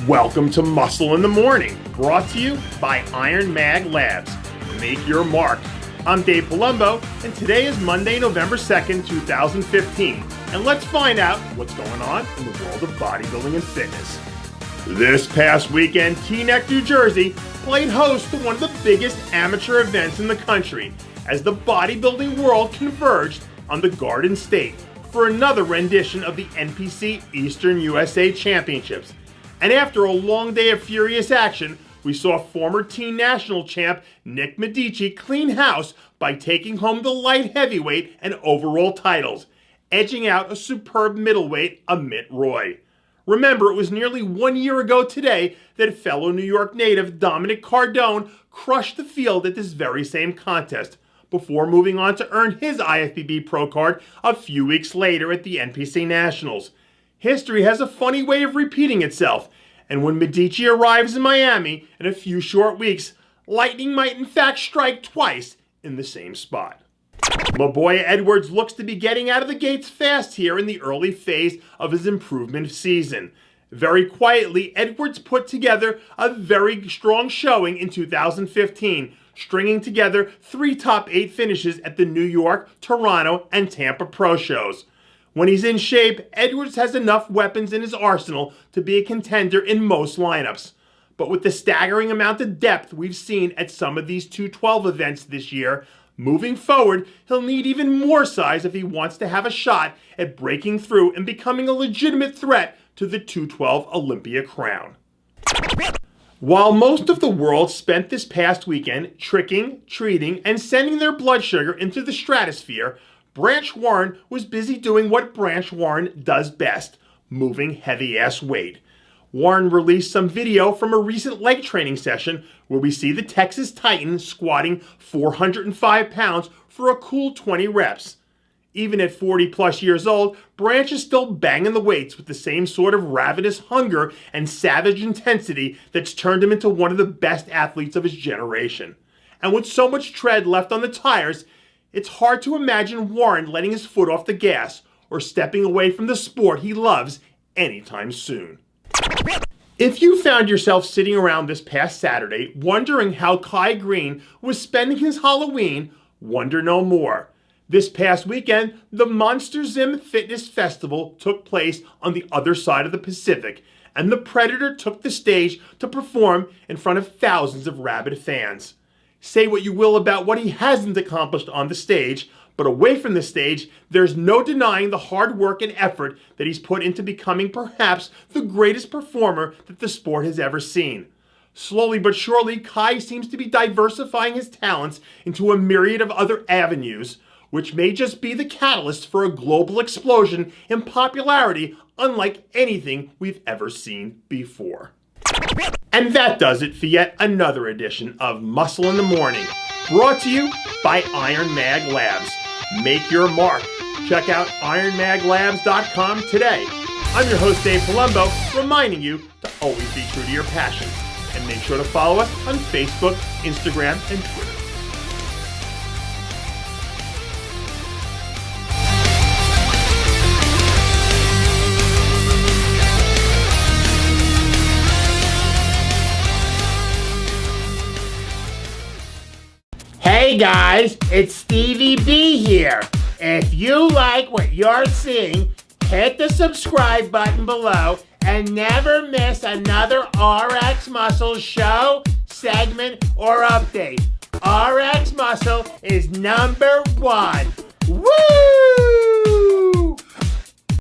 Welcome to Muscle in the Morning, brought to you by IronMag Labs. Make your mark. I'm Dave Palumbo, and today is Monday, November 2nd, 2015. And let's find out what's going on in the world of bodybuilding and fitness. This past weekend, Teaneck, New Jersey played host to one of the biggest amateur events in the country as the bodybuilding world converged on the Garden State for another rendition of the NPC Eastern USA Championships. And after a long day of furious action, we saw former teen national champ Nick Medici clean house by taking home the light heavyweight and overall titles, edging out a superb middleweight Amit Roy. Remember, it was nearly 1 year ago today that fellow New York native Dominic Cardone crushed the field at this very same contest, before moving on to earn his IFBB Pro card a few weeks later at the NPC Nationals. History has a funny way of repeating itself, and when Medici arrives in Miami in a few short weeks, lightning might in fact strike twice in the same spot. Mboya Edwards looks to be getting out of the gates fast here in the early phase of his improvement season. Very quietly, Edwards put together a very strong showing in 2015, stringing together 3 top 8 finishes at the New York, Toronto, and Tampa Pro shows. When he's in shape, Edwards has enough weapons in his arsenal to be a contender in most lineups. But with the staggering amount of depth we've seen at some of these 212 events this year, moving forward, he'll need even more size if he wants to have a shot at breaking through and becoming a legitimate threat to the 212 Olympia crown. While most of the world spent this past weekend tricking, treating, and sending their blood sugar into the stratosphere, Branch Warren was busy doing what Branch Warren does best, moving heavy-ass weight. Warren released some video from a recent leg training session where we see the Texas Titan squatting 405 pounds for a cool 20 reps. Even at 40 plus years old, Branch is still banging the weights with the same sort of ravenous hunger and savage intensity that's turned him into one of the best athletes of his generation. And with so much tread left on the tires, it's hard to imagine Warren letting his foot off the gas or stepping away from the sport he loves anytime soon. If you found yourself sitting around this past Saturday wondering how Greene was spending his Halloween, wonder no more. This past weekend, the Monster Zim Fitness Festival took place on the other side of the Pacific, and the Predator took the stage to perform in front of thousands of rabid fans. Say what you will about what he hasn't accomplished on the stage, but away from the stage, there's no denying the hard work and effort that he's put into becoming perhaps the greatest performer that the sport has ever seen. Slowly but surely, Kai seems to be diversifying his talents into a myriad of other avenues, which may just be the catalyst for a global explosion in popularity unlike anything we've ever seen before. And that does it for yet another edition of Muscle in the Morning, brought to you by IronMag Labs. Make your mark. Check out ironmaglabs.com today. I'm your host, Dave Palumbo, reminding you to always be true to your passions. And make sure to follow us on Facebook, Instagram, and Twitter. Hey guys, it's Stevie B here. If you like what you're seeing, hit the subscribe button below and never miss another RX Muscle show, segment, or update. RX Muscle is #1. Woo!